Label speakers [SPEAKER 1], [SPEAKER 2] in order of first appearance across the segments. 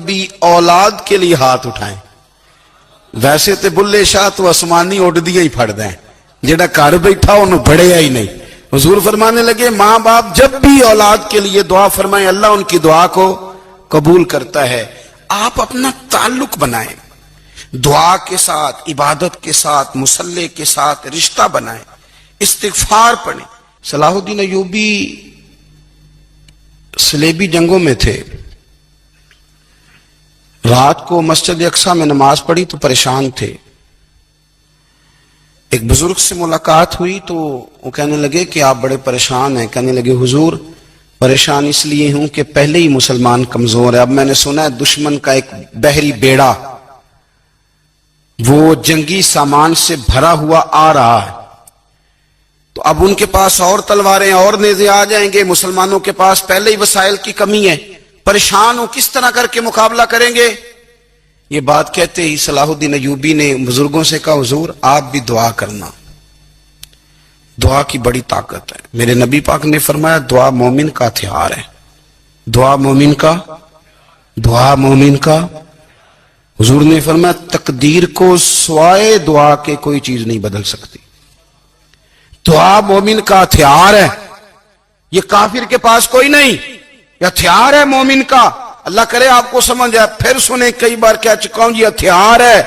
[SPEAKER 1] بھی اولاد کے لیے ہاتھ اٹھائیں. ویسے تے بلے شاہ تو آسمانی اڈ دیا ہی پھڑ دیں, جڑا گھر بیٹھا انہوں بڑھیا ہی نہیں. حضور فرمانے لگے ماں باپ جب بھی اولاد کے لیے دعا فرمائیں, اللہ ان کی دعا کو قبول کرتا ہے. آپ اپنا تعلق بنائیں دعا کے ساتھ, عبادت کے ساتھ, مصلی کے ساتھ رشتہ بنائیں, استغفار پڑھیں. صلاح الدین ایوبی صلیبی جنگوں میں تھے. رات کو مسجد اقصی میں نماز پڑھی تو پریشان تھے. ایک بزرگ سے ملاقات ہوئی تو وہ کہنے لگے کہ آپ بڑے پریشان ہیں. کہنے لگے حضور پریشان اس لیے ہوں کہ پہلے ہی مسلمان کمزور ہے, اب میں نے سنا ہے دشمن کا ایک بحری بیڑا وہ جنگی سامان سے بھرا ہوا آ رہا ہے, تو اب ان کے پاس اور تلواریں اور نیزے آ جائیں گے, مسلمانوں کے پاس پہلے ہی وسائل کی کمی ہے, پریشان ہو کس طرح کر کے مقابلہ کریں گے. یہ بات کہتے ہی صلاح الدین ایوبی نے بزرگوں سے کہا حضور آپ بھی دعا کرنا, دعا کی بڑی طاقت ہے. میرے نبی پاک نے فرمایا دعا مومن کا ہتھیار ہے, دعا مومن کا. حضور نے فرمایا تقدیر کو سوائے دعا کے کوئی چیز نہیں بدل سکتی. دعا مومن کا ہتھیار ہے, یہ کافر کے پاس کوئی نہیں, یہ ہتھیار ہے مومن کا. اللہ کرے آپ کو سمجھ آئے. پھر سنیں, کئی بار کہہ چکا ہوں یہ ہتھیار ہے.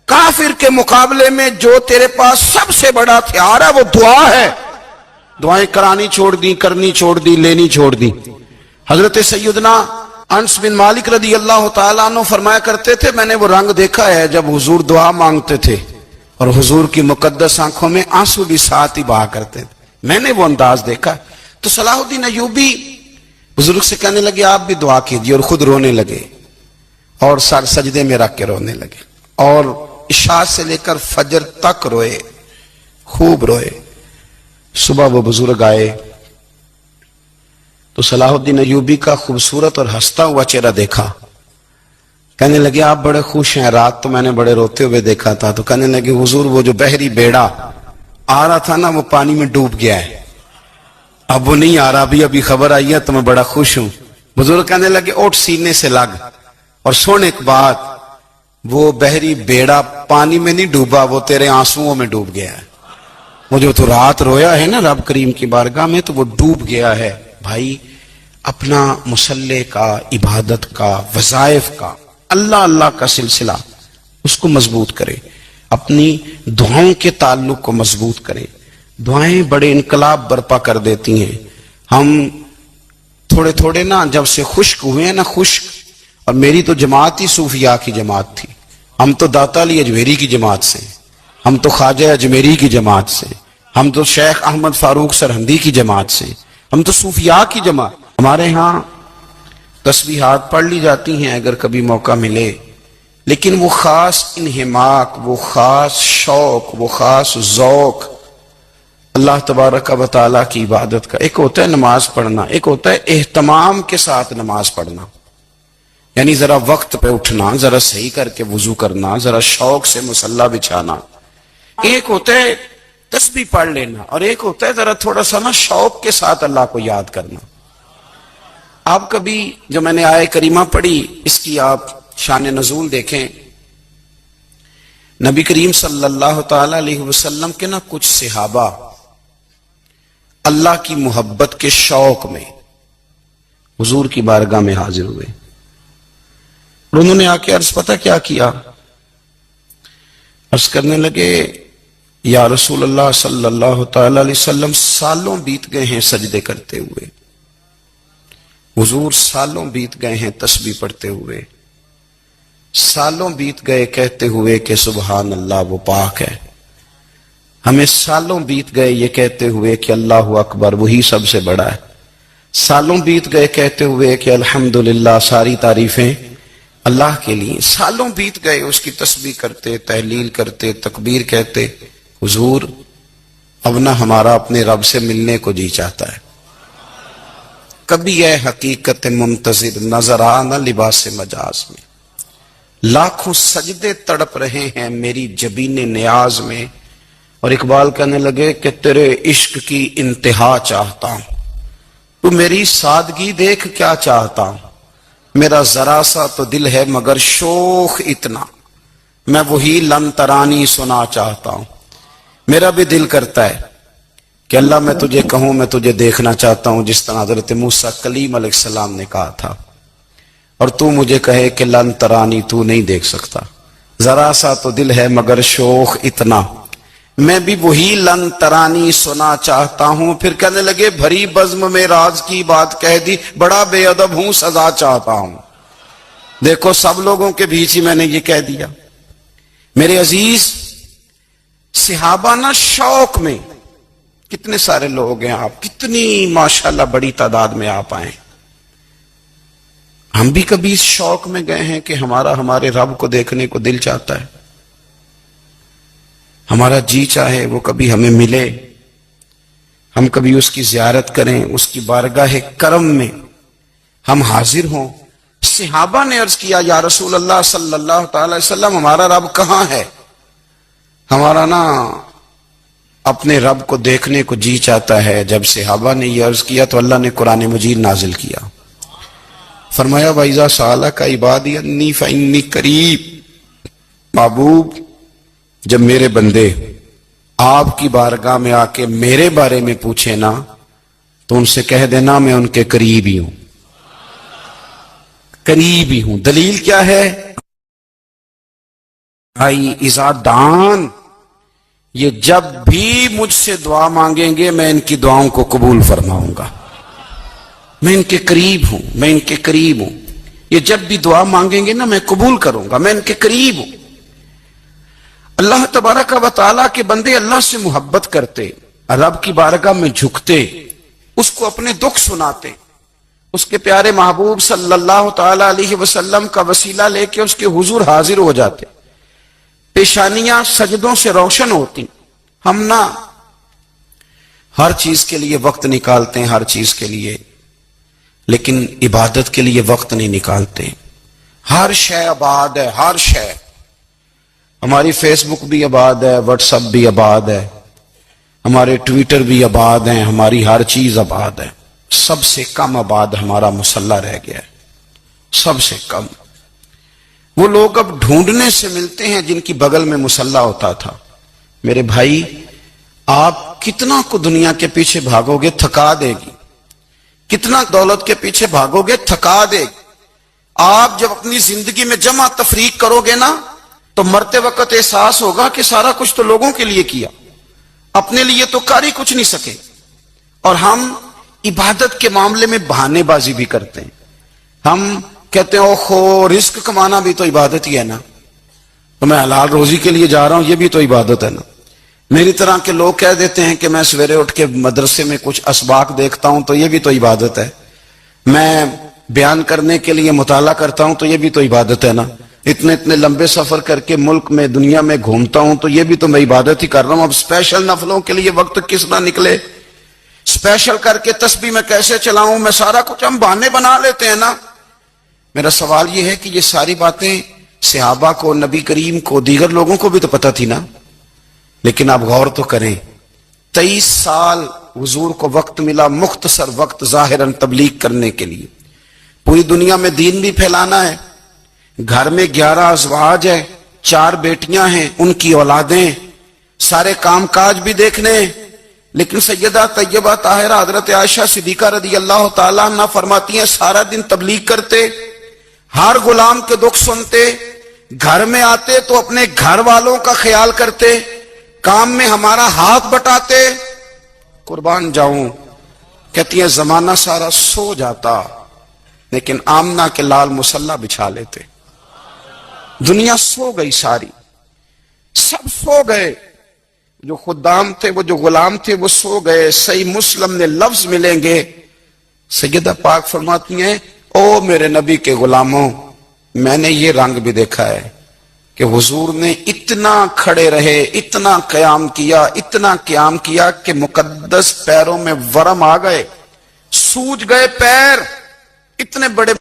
[SPEAKER 1] کافر کے مقابلے میں جو تیرے پاس سب سے بڑا ہتھیار ہے وہ دعا ہے. دعائیں کرانی چھوڑ دی, کرنی چھوڑ دی, لینی چھوڑ دی. حضرت سیدنا انس بن مالک رضی اللہ تعالیٰ عنہ فرمایا کرتے تھے میں نے وہ رنگ دیکھا ہے جب حضور دعا مانگتے تھے اور حضور کی مقدس آنکھوں میں آنسو بھی ساتھ ہی بہا کرتے تھے, میں نے وہ انداز دیکھا. تو صلاح الدین ایوبی بزرگ سے کہنے لگے آپ بھی دعا کیجیے, اور خود رونے لگے اور سر سجدے میں رکھ کے رونے لگے, اور عشاء سے لے کر فجر تک روئے, خوب روئے. صبح وہ بزرگ آئے تو صلاح الدین ایوبی کا خوبصورت اور ہنستا ہوا چہرہ دیکھا. کہنے لگے آپ بڑے خوش ہیں, رات تو میں نے بڑے روتے ہوئے دیکھا تھا. تو کہنے لگے حضور وہ جو بحری بیڑا آ رہا تھا نا وہ پانی میں ڈوب گیا ہے, اب وہ نہیں آ رہا, ابھی خبر آئی ہے تو میں بڑا خوش ہوں. بزرگ کہنے لگے اٹھ سینے سے لگ اور سن ایک بات, وہ بحری بیڑا پانی میں نہیں ڈوبا, وہ تیرے آنسوؤں میں ڈوب گیا ہے. وہ جو تو رات رویا ہے نا رب کریم کی بارگاہ میں تو وہ ڈوب گیا ہے. بھائی اپنا مصلی کا, عبادت کا, وظائف کا, اللہ اللہ کا سلسلہ اس کو مضبوط کرے, اپنی دعاؤں کے تعلق کو مضبوط کرے. دعائیں بڑے انقلاب برپا کر دیتی ہیں. ہم تھوڑے تھوڑے نا جب سے خشک ہوئے ہیں نا, خشک, اور میری تو جماعت ہی صوفیاء کی جماعت تھی. ہم تو داتا علی اجمیری کی جماعت سے, ہم تو خواجہ اجمیری کی جماعت سے, ہم تو شیخ احمد فاروق سرہندی کی جماعت سے, ہم تو صوفیاء کی جماعت. ہمارے ہاں تسبیحات پڑھ لی جاتی ہیں اگر کبھی موقع ملے, لیکن وہ خاص انہماک, وہ خاص شوق, وہ خاص ذوق اللہ تبارک و تعالیٰ کی عبادت کا. ایک ہوتا ہے نماز پڑھنا, ایک ہوتا ہے اہتمام کے ساتھ نماز پڑھنا, یعنی ذرا وقت پہ اٹھنا, ذرا صحیح کر کے وضو کرنا, ذرا شوق سے مصلی بچھانا. ایک ہوتا ہے تسبیح پڑھ لینا, اور ایک ہوتا ہے ذرا تھوڑا سا نا شوق کے ساتھ اللہ کو یاد کرنا. آپ کبھی جو میں نے آیہ کریمہ پڑھی اس کی آپ شان نزول دیکھیں. نبی کریم صلی اللہ تعالی علیہ وسلم کے نا کچھ صحابہ اللہ کی محبت کے شوق میں حضور کی بارگاہ میں حاضر ہوئے, اور انہوں نے آ کے عرض پتہ کیا کیا, عرض کرنے لگے یا رسول اللہ صلی اللہ تعالی علیہ وسلم سالوں بیت گئے ہیں سجدے کرتے ہوئے, حضور سالوں بیت گئے ہیں تسبیح پڑھتے ہوئے, سالوں بیت گئے کہتے ہوئے کہ سبحان اللہ وہ پاک ہے, ہمیں سالوں بیت گئے یہ کہتے ہوئے کہ اللہ اکبر وہی سب سے بڑا ہے, سالوں بیت گئے کہتے ہوئے کہ الحمدللہ ساری تعریفیں اللہ کے لیے, سالوں بیت گئے اس کی تسبیح کرتے, تحلیل کرتے, تکبیر کہتے. حضور اب نہ ہمارا اپنے رب سے ملنے کو جی چاہتا ہے, کبھی اے حقیقت منتظر نظر آ نہ لباس مجاز میں, لاکھوں سجدے تڑپ رہے ہیں میری جبین نیاز میں. اور اقبال کہنے لگے کہ تیرے عشق کی انتہا چاہتا ہوں, تو میری سادگی دیکھ کیا چاہتا ہوں, میرا ذرا سا تو دل ہے مگر شوق اتنا، میں وہی لن ترانی سنا چاہتا ہوں۔ میرا بھی دل کرتا ہے کہ اللہ میں تجھے کہوں میں تجھے دیکھنا چاہتا ہوں، جس طرح حضرت موسیٰ کلیم علیہ السلام نے کہا تھا، اور تو مجھے کہے کہ لن ترانی تو نہیں دیکھ سکتا، ذرا سا تو دل ہے مگر شوق اتنا، میں بھی وہی لن ترانی سنا چاہتا ہوں۔ پھر کہنے لگے بھری بزم میں راز کی بات کہہ دی، بڑا بے ادب ہوں سزا چاہتا ہوں۔ دیکھو سب لوگوں کے بیچ ہی میں نے یہ کہہ دیا۔ میرے عزیز صحابہ نا شوق میں، کتنے سارے لوگ ہیں آپ، کتنی ماشاءاللہ بڑی تعداد میں آپ آئے، ہم بھی کبھی اس شوق میں گئے ہیں کہ ہمارے رب کو دیکھنے کو دل چاہتا ہے، ہمارا جی چاہے وہ کبھی ہمیں ملے، ہم کبھی اس کی زیارت کریں، اس کی بارگاہ کرم میں ہم حاضر ہوں۔ صحابہ نے عرض کیا یا رسول اللہ صلی اللہ تعالی وسلم ہمارا رب کہاں ہے؟ ہمارا نا اپنے رب کو دیکھنے کو جی چاہتا ہے۔ جب صحابہ نے یہ عرض کیا تو اللہ نے قرآن مجید نازل کیا، فرمایا وَإِذَا سَأَلَكَ عِبَادِي عَنِّي فَإِنِّي قَرِيبٌ، محبوب جب میرے بندے آپ کی بارگاہ میں آ کے میرے بارے میں پوچھے نا تو ان سے کہہ دینا میں ان کے قریب ہی ہوں، قریب ہی ہوں۔ دلیل کیا ہے؟ آئی اذا دان، یہ جب بھی مجھ سے دعا مانگیں گے میں ان کی دعاؤں کو قبول فرماؤں گا، میں ان کے قریب ہوں، میں ان کے قریب ہوں۔ یہ جب بھی دعا مانگیں گے نا میں قبول کروں گا، میں ان کے قریب ہوں۔ اللہ تبارک و تعالیٰ کے بندے اللہ سے محبت کرتے، رب کی بارگاہ میں جھکتے، اس کو اپنے دکھ سناتے، اس کے پیارے محبوب صلی اللہ تعالی علیہ وسلم کا وسیلہ لے کے اس کے حضور حاضر ہو جاتے، پیشانیاں سجدوں سے روشن ہوتی۔ ہم نا ہر چیز کے لیے وقت نکالتے ہیں، ہر چیز کے لیے، لیکن عبادت کے لیے وقت نہیں نکالتے۔ ہر شے آباد ہے، ہر شے، ہماری فیس بک بھی آباد ہے، واٹس ایپ بھی آباد ہے، ہمارے ٹویٹر بھی آباد ہیں، ہماری ہر چیز آباد ہے۔ سب سے کم آباد ہمارا مصلی رہ گیا ہے، سب سے کم۔ وہ لوگ اب ڈھونڈنے سے ملتے ہیں جن کی بغل میں مصلی ہوتا تھا۔ میرے بھائی آپ کتنا کو دنیا کے پیچھے بھاگو گے تھکا دے گی، کتنا دولت کے پیچھے بھاگو گے تھکا دے گی۔ آپ جب اپنی زندگی میں جمع تفریق کرو گے نا تو مرتے وقت احساس ہوگا کہ سارا کچھ تو لوگوں کے لیے کیا، اپنے لیے تو کر ہی کچھ نہیں سکے۔ اور ہم عبادت کے معاملے میں بہانے بازی بھی کرتے ہیں، ہم کہتے ہیں اوہو رزق کمانا بھی تو عبادت ہی ہے نا، تو میں حلال روزی کے لیے جا رہا ہوں، یہ بھی تو عبادت ہے نا۔ میری طرح کے لوگ کہہ دیتے ہیں کہ میں سویرے اٹھ کے مدرسے میں کچھ اسباق دیکھتا ہوں تو یہ بھی تو عبادت ہے، میں بیان کرنے کے لیے مطالعہ کرتا ہوں تو یہ بھی تو عبادت ہے نا، اتنے لمبے سفر کر کے ملک میں دنیا میں گھومتا ہوں تو یہ بھی تو میں عبادت ہی کر رہا ہوں۔ اب اسپیشل نفلوں کے لیے وقت کس نہ نکلے، اسپیشل کر کے تسبیح میں کیسے چلاؤں، میں سارا کچھ ہم بہانے بنا لیتے ہیں نا۔ میرا سوال یہ ہے کہ یہ ساری باتیں صحابہ کو، نبی کریم کو، دیگر لوگوں کو بھی تو پتہ تھی نا، لیکن آپ غور تو کریں 23 سال حضور کو وقت ملا، مختصر وقت ظاہراً تبلیغ کرنے کے لیے، پوری دنیا میں دین بھی پھیلانا ہے۔ گھر میں 11 ازواج ہے، 4 بیٹیاں ہیں، ان کی اولادیں، سارے کام کاج بھی دیکھنے ہیں، لیکن سیدہ طیبہ طاہرہ حضرت عائشہ صدیقہ رضی اللہ تعالیٰ عنہ فرماتی ہیں سارا دن تبلیغ کرتے، ہر غلام کے دکھ سنتے، گھر میں آتے تو اپنے گھر والوں کا خیال کرتے، کام میں ہمارا ہاتھ بٹاتے۔ قربان جاؤں، کہتی ہیں زمانہ سارا سو جاتا لیکن آمنہ کے لال مصلی بچھا لیتے۔ دنیا سو گئی، ساری سب سو گئے، جو خدام تھے، وہ جو غلام تھے وہ سو گئے۔ صحیح مسلم میں لفظ ملیں گے، سیدہ پاک فرماتی ہیں او میرے نبی کے غلاموں، میں نے یہ رنگ بھی دیکھا ہے کہ حضور نے اتنا کھڑے رہے، اتنا قیام کیا، اتنا قیام کیا کہ مقدس پیروں میں ورم آ گئے، سوج گئے پیر، اتنے بڑے۔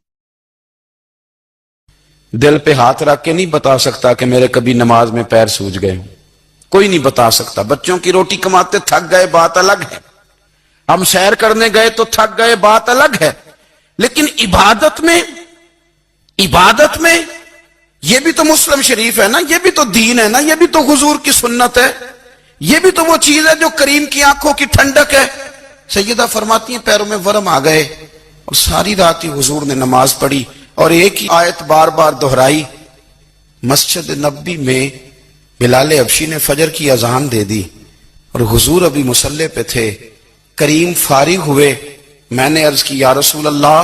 [SPEAKER 1] دل پہ ہاتھ رکھ کے نہیں بتا سکتا کہ میرے کبھی نماز میں پیر سوج گئے ہوں، کوئی نہیں بتا سکتا۔ بچوں کی روٹی کماتے تھک گئے بات الگ ہے، ہم سیر کرنے گئے تو تھک گئے بات الگ ہے، لیکن عبادت میں عبادت میں یہ بھی تو مسلم شریف ہے نا، یہ بھی تو دین ہے نا، یہ بھی تو حضور کی سنت ہے، یہ بھی تو وہ چیز ہے جو کریم کی آنکھوں کی ٹھنڈک ہے۔ سیدہ فرماتی ہیں پیروں میں ورم آ گئے اور ساری رات ہی حضور نے نماز پڑھی اور ایک ہی آیت بار بار دہرائی۔ مسجد نبوی میں بلال حبشی نے فجر کی اذان دے دی اور حضور ابھی مصلی پہ تھے۔ کریم فارغ ہوئے، میں نے عرض کی یا رسول اللہ